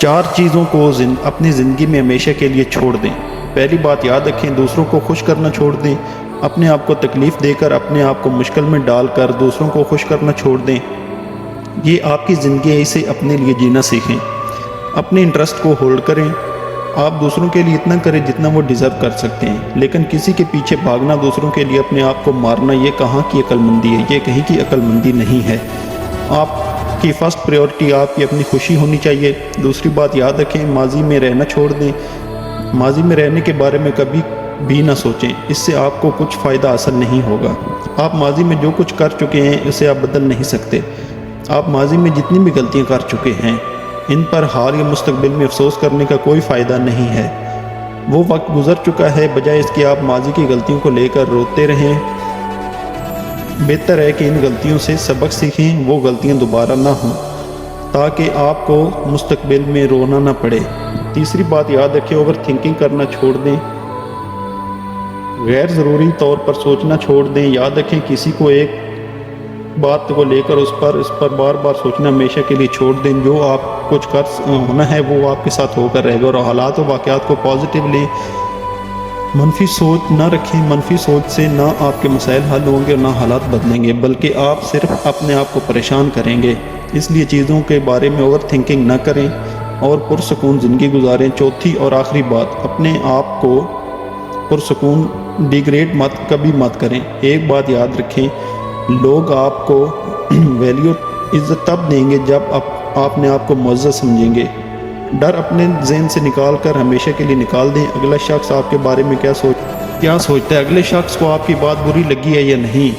4 چیزوں کو اپنی زندگی میں ہمیشہ کے لیے چھوڑ دیں۔ پہلی بات یاد رکھیں، دوسروں کو خوش کرنا چھوڑ دیں۔ اپنے آپ کو تکلیف دے کر، اپنے آپ کو مشکل میں ڈال کر دوسروں کو خوش کرنا چھوڑ دیں۔ یہ آپ کی زندگی ہے، اسے اپنے لیے جینا سیکھیں۔ اپنے انٹرسٹ کو ہولڈ کریں۔ آپ دوسروں کے لیے اتنا کریں جتنا وہ ڈیزرو کر سکتے ہیں، لیکن کسی کے پیچھے بھاگنا، دوسروں کے لیے اپنے آپ کو مارنا، یہ کہاں کی عقل مندی ہے؟ یہ کہیں کی عقل مندی نہیں ہے۔ آپ کی فرسٹ پریورٹی آپ کی اپنی خوشی ہونی چاہیے۔ دوسری بات یاد رکھیں، ماضی میں رہنا چھوڑ دیں۔ ماضی میں رہنے کے بارے میں کبھی بھی نہ سوچیں، اس سے آپ کو کچھ فائدہ حاصل نہیں ہوگا۔ آپ ماضی میں جو کچھ کر چکے ہیں اسے آپ بدل نہیں سکتے۔ آپ ماضی میں جتنی بھی غلطیاں کر چکے ہیں، ان پر حال یا مستقبل میں افسوس کرنے کا کوئی فائدہ نہیں ہے۔ وہ وقت گزر چکا ہے، بجائے اس کے آپ ماضی کی غلطیوں کو لے کر روتے رہیں۔ بہتر ہے کہ ان غلطیوں سے سبق سیکھیں، وہ غلطیاں دوبارہ نہ ہوں، تاکہ آپ کو مستقبل میں رونا نہ پڑے۔ تیسری بات یاد رکھیں، اوور تھنکنگ کرنا چھوڑ دیں۔ غیر ضروری طور پر سوچنا چھوڑ دیں۔ یاد رکھیں، کسی کو ایک بات کو لے کر اس پر بار بار سوچنا ہمیشہ کے لیے چھوڑ دیں۔ جو آپ کچھ ہونا ہے وہ آپ کے ساتھ ہو کر رہے گا، اور حالات و واقعات کو پازیٹیو لیں۔ منفی سوچ نہ رکھیں۔ منفی سوچ سے نہ آپ کے مسائل حل ہوں گے اور نہ حالات بدلیں گے، بلکہ آپ صرف اپنے آپ کو پریشان کریں گے۔ اس لیے چیزوں کے بارے میں اوور تھنکنگ نہ کریں اور پرسکون زندگی گزاریں۔ چوتھی اور آخری بات، اپنے آپ کو پرسکون ڈیگریڈ کبھی مت کریں۔ ایک بات یاد رکھیں، لوگ آپ کو ویلیو عزت تب دیں گے جب آپ نے آپ کو معزز سمجھیں گے۔ ڈر اپنے ذہن سے نکال کر ہمیشہ کے لیے نکال دیں۔ اگلا شخص آپ کے بارے میں کیا سوچتا ہے، اگلے شخص کو آپ کی بات بری لگی ہے یا نہیں،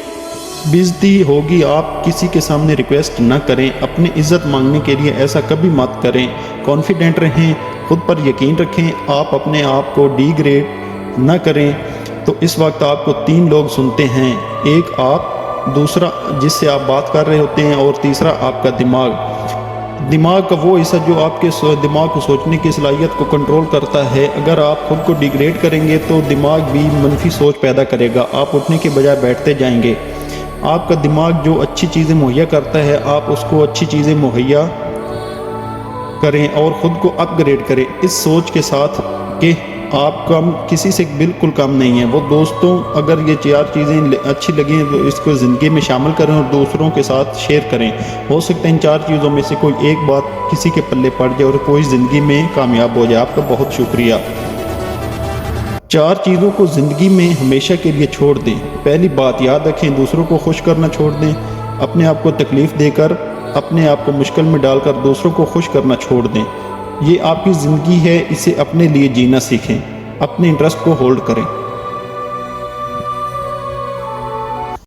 بےعزتی ہوگی، آپ کسی کے سامنے ریکویسٹ نہ کریں۔ اپنی عزت مانگنے کے لیے ایسا کبھی مت کریں۔ کانفیڈنٹ رہیں، خود پر یقین رکھیں، آپ اپنے آپ کو ڈی گریڈ نہ کریں۔ تو اس وقت آپ کو 3 لوگ سنتے ہیں، ایک آپ، دوسرا جس سے آپ بات کر رہے ہوتے ہیں، اور تیسرا آپ کا دماغ کا وہ حصہ جو آپ کے دماغ کو سوچنے کی صلاحیت کو کنٹرول کرتا ہے۔ اگر آپ خود کو ڈیگریڈ کریں گے تو دماغ بھی منفی سوچ پیدا کرے گا، آپ اٹھنے کے بجائے بیٹھتے جائیں گے۔ آپ کا دماغ جو اچھی چیزیں مہیا کرتا ہے، آپ اس کو اچھی چیزیں مہیا کریں اور خود کو اپ گریڈ کریں، اس سوچ کے ساتھ کہ آپ کسی سے بالکل کم نہیں ہیں۔ وہ دوستوں، اگر یہ 4 چیزیں اچھی لگیں تو اس کو زندگی میں شامل کریں اور دوسروں کے ساتھ شیئر کریں۔ ہو سکتا ہے ان 4 چیزوں میں سے کوئی ایک بات کسی کے پلے پڑ جائے اور کوئی زندگی میں کامیاب ہو جائے۔ آپ کا بہت شکریہ۔ 4 چیزوں کو زندگی میں ہمیشہ کے لیے چھوڑ دیں۔ پہلی بات یاد رکھیں، دوسروں کو خوش کرنا چھوڑ دیں۔ اپنے آپ کو تکلیف دے کر، اپنے آپ کو مشکل میں ڈال کر دوسروں کو خوش کرنا چھوڑ دیں۔ یہ آپ کی زندگی ہے، اسے اپنے لیے جینا سیکھیں۔ اپنے انٹرسٹ کو ہولڈ کریں۔